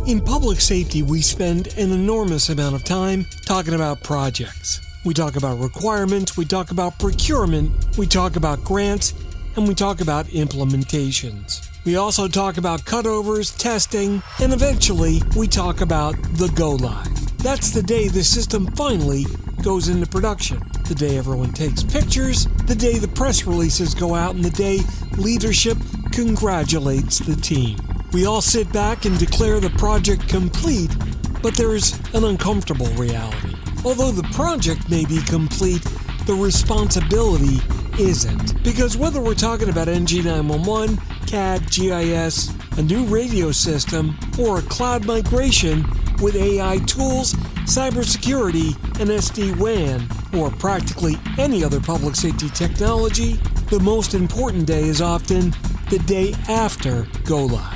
In public safety, we spend an enormous amount of time talking about projects. We talk about requirements, we talk about procurement, we talk about grants, and we talk about implementations. We also talk about cutovers, testing, and eventually we talk about the go-live. That's the day the system finally goes into production. The day everyone takes pictures, the day the press releases go out, and the day leadership congratulates the team. We all sit back and declare the project complete, but there's an uncomfortable reality. Although the project may be complete, the responsibility isn't. Because whether we're talking about NG911, CAD, GIS, a new radio system, or a cloud migration with AI tools, cybersecurity, and SD-WAN, or practically any other public safety technology, the most important day is often the day after go-live.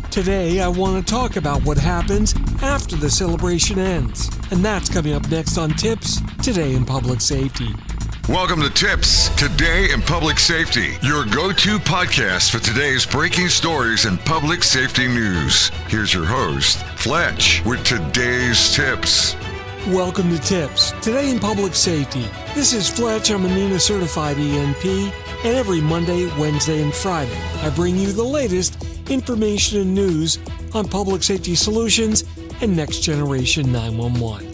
Today, I want to talk about what happens after the celebration ends. And that's coming up next on TiPS, Today in Public Safety. Welcome to TiPS, Today in Public Safety, your go-to podcast for today's breaking stories and public safety news. Here's your host, Fletch, with today's tips. Welcome to TiPS, Today in Public Safety. This is Fletch, I'm a NENA certified ENP, and every Monday, Wednesday, and Friday, I bring you the latest information and news on public safety solutions and next generation 911.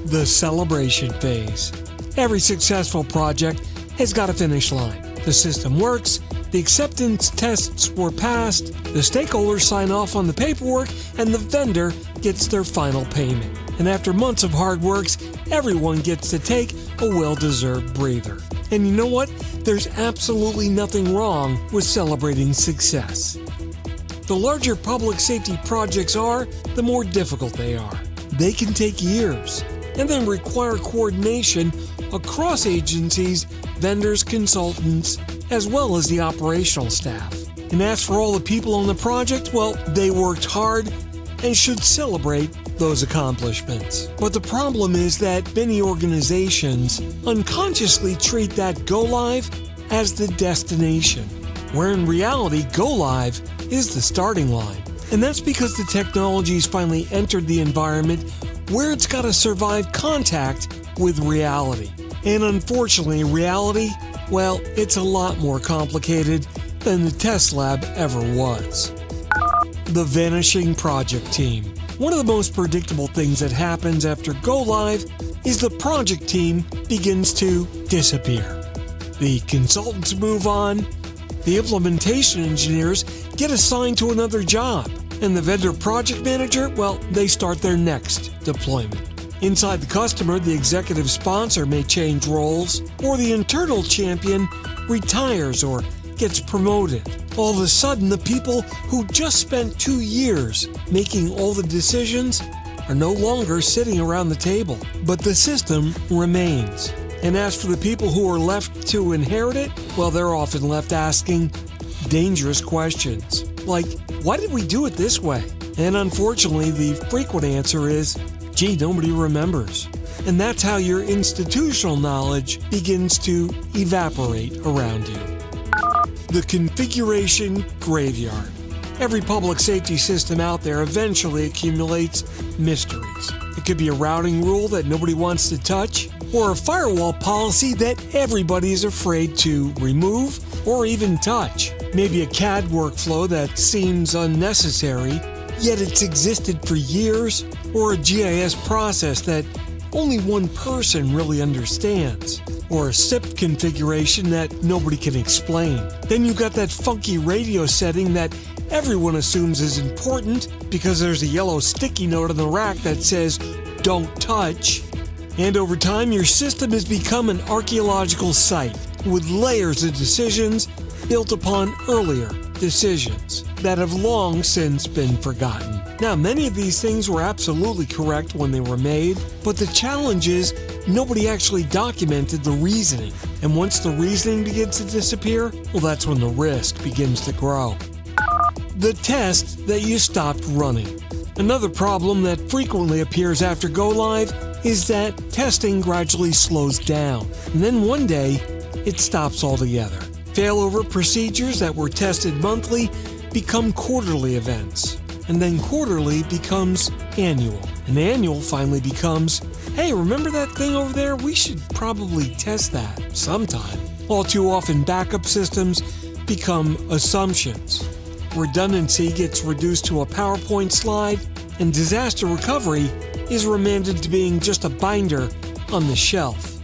The celebration phase. Every successful project has got a finish line. The system works, the acceptance tests were passed, the stakeholders sign off on the paperwork, and the vendor gets their final payment. And after months of hard works, everyone gets to take a well-deserved breather. And you know what? There's absolutely nothing wrong with celebrating success. The larger public safety projects are, the more difficult they are. They can take years and then require coordination across agencies, vendors, consultants, as well as the operational staff. And as for all the people on the project, well, they worked hard and should celebrate those accomplishments. But the problem is that many organizations unconsciously treat that go-live as the destination, where in reality, go-live is the starting line. And that's because the technology's finally entered the environment where it's got to survive contact with reality. And unfortunately, reality, well, it's a lot more complicated than the test lab ever was. The vanishing project team. One of the most predictable things that happens after go-live is the project team begins to disappear. The consultants move on, the implementation engineers get assigned to another job, and the vendor project manager, well, they start their next deployment. Inside the customer, the executive sponsor may change roles, or the internal champion retires or gets promoted. All of a sudden, the people who just spent 2 years making all the decisions are no longer sitting around the table, but the system remains. And as for the people who are left to inherit it, well, they're often left asking dangerous questions, like, why did we do it this way? And unfortunately, the frequent answer is, gee, nobody remembers. And that's how your institutional knowledge begins to evaporate around you. The configuration graveyard. Every public safety system out there eventually accumulates mysteries. It could be a routing rule that nobody wants to touch, or a firewall policy that everybody is afraid to remove or even touch. Maybe a CAD workflow that seems unnecessary, yet it's existed for years, or a GIS process that only one person really understands, or a SIP configuration that nobody can explain. Then you've got that funky radio setting that everyone assumes is important because there's a yellow sticky note on the rack that says, "Don't touch." And over time, your system has become an archaeological site with layers of decisions built upon earlier decisions that have long since been forgotten. Now, many of these things were absolutely correct when they were made, but the challenge is nobody actually documented the reasoning. And once the reasoning begins to disappear, well, that's when the risk begins to grow. The test that you stopped running. Another problem that frequently appears after go-live is that testing gradually slows down, and then one day, it stops altogether. Failover procedures that were tested monthly become quarterly events. and then quarterly becomes annual. And annual finally becomes, hey, remember that thing over there? We should probably test that sometime. All too often, backup systems become assumptions. Redundancy gets reduced to a PowerPoint slide, and disaster recovery is remanded to being just a binder on the shelf.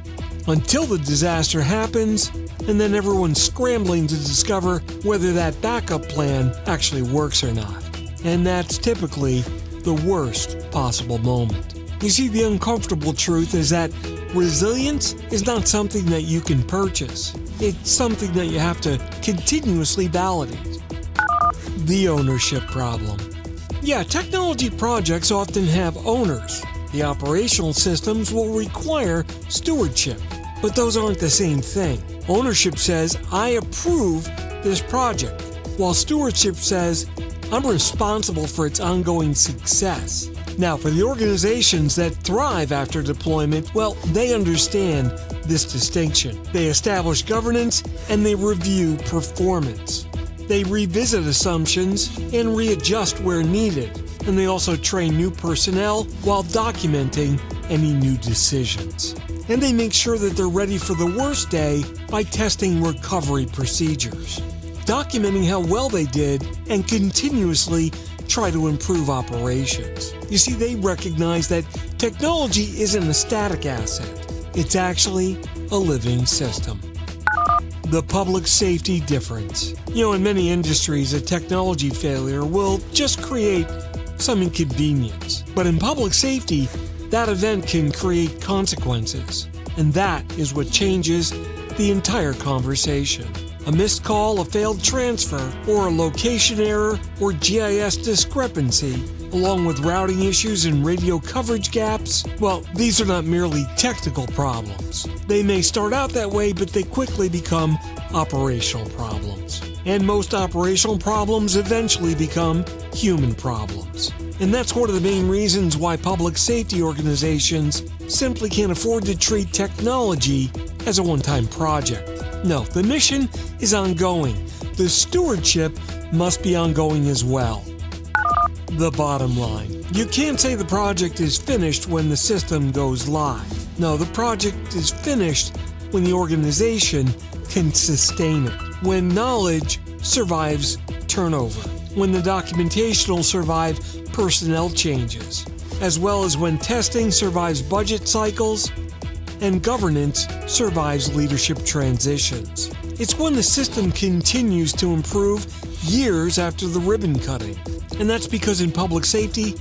Until the disaster happens, and then everyone's scrambling to discover whether that backup plan actually works or not. And that's typically the worst possible moment. You see, the uncomfortable truth is that resilience is not something that you can purchase. It's something that you have to continuously validate. The ownership problem. Yeah, technology projects often have owners. The operational systems will require stewardship, but those aren't the same thing. Ownership says, I approve this project, while stewardship says, I'm responsible for its ongoing success. Now, for the organizations that thrive after deployment, well, they understand this distinction. They establish governance and they review performance. They revisit assumptions and readjust where needed. And they also train new personnel while documenting any new decisions. And they make sure that they're ready for the worst day by testing recovery procedures, documenting how well they did, and continuously try to improve operations. You see, they recognize that technology isn't a static asset. It's actually a living system. The public safety difference. In many industries, a technology failure will just create some inconvenience. But in public safety, that event can create consequences. And that is what changes the entire conversation. A missed call, a failed transfer, or a location error or GIS discrepancy, along with routing issues and radio coverage gaps, well, these are not merely technical problems. They may start out that way, but they quickly become operational problems. And most operational problems eventually become human problems. And that's one of the main reasons why public safety organizations simply can't afford to treat technology as a one-time project. No, the mission is ongoing. The stewardship must be ongoing as well. The bottom line. You can't say the project is finished when the system goes live. No, the project is finished when the organization can sustain it, when knowledge survives turnover, when the documentation will survive personnel changes, as well as when testing survives budget cycles and governance survives leadership transitions. It's when the system continues to improve years after the ribbon cutting. And that's because in public safety,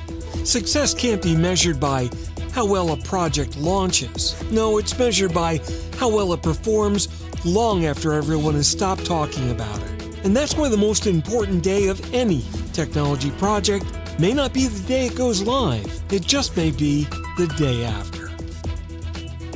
success can't be measured by how well a project launches. No, it's measured by how well it performs long after everyone has stopped talking about it. And that's why the most important day of any technology project may not be the day it goes live. It just may be the day after.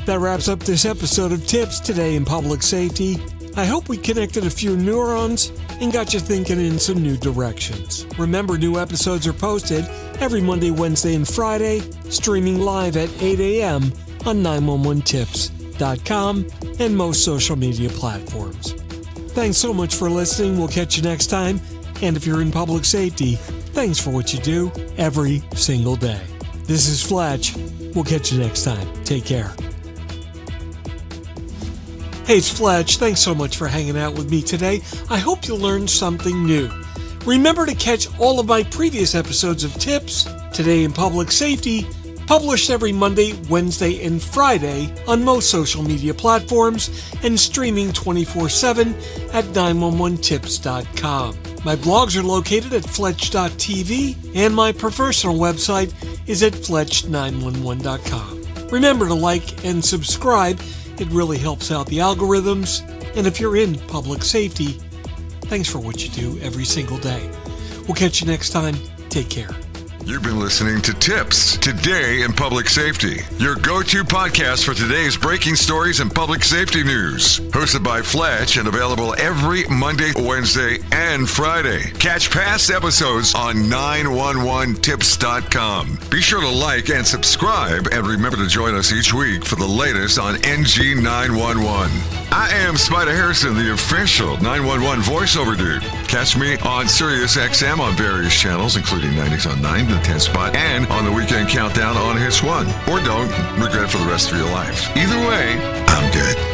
That wraps up this episode of TiPS Today in Public Safety. I hope we connected a few neurons and got you thinking in some new directions. Remember, new episodes are posted every Monday, Wednesday, and Friday, streaming live at 8 a.m. on 911tips.com and most social media platforms. Thanks so much for listening. We'll catch you next time. And if you're in public safety, thanks for what you do every single day. This is Fletch. We'll catch you next time. Take care. Hey, it's Fletch. Thanks so much for hanging out with me today. I hope you learned something new. Remember to catch all of my previous episodes of TiPS Today in Public Safety, published every Monday, Wednesday, and Friday on most social media platforms and streaming 24/7 at 911tips.com. My blogs are located at fletch.tv and my professional website is at fletch911.com. Remember to like and subscribe. It really helps out the algorithms. And if you're in public safety, thanks for what you do every single day. We'll catch you next time. Take care. You've been listening to TiPS Today in Public Safety, your go-to podcast for today's breaking stories and public safety news. Hosted by Fletch and available every Monday, Wednesday, and Friday. Catch past episodes on 911tips.com. Be sure to like and subscribe, and remember to join us each week for the latest on NG 911. I am Spider Harrison, the official 911 voiceover dude. Catch me on Sirius XM on various channels, including 90s on 9, the 10 spot, and on the Weekend Countdown on Hits 1. Or don't regret it for the rest of your life. Either way, I'm good.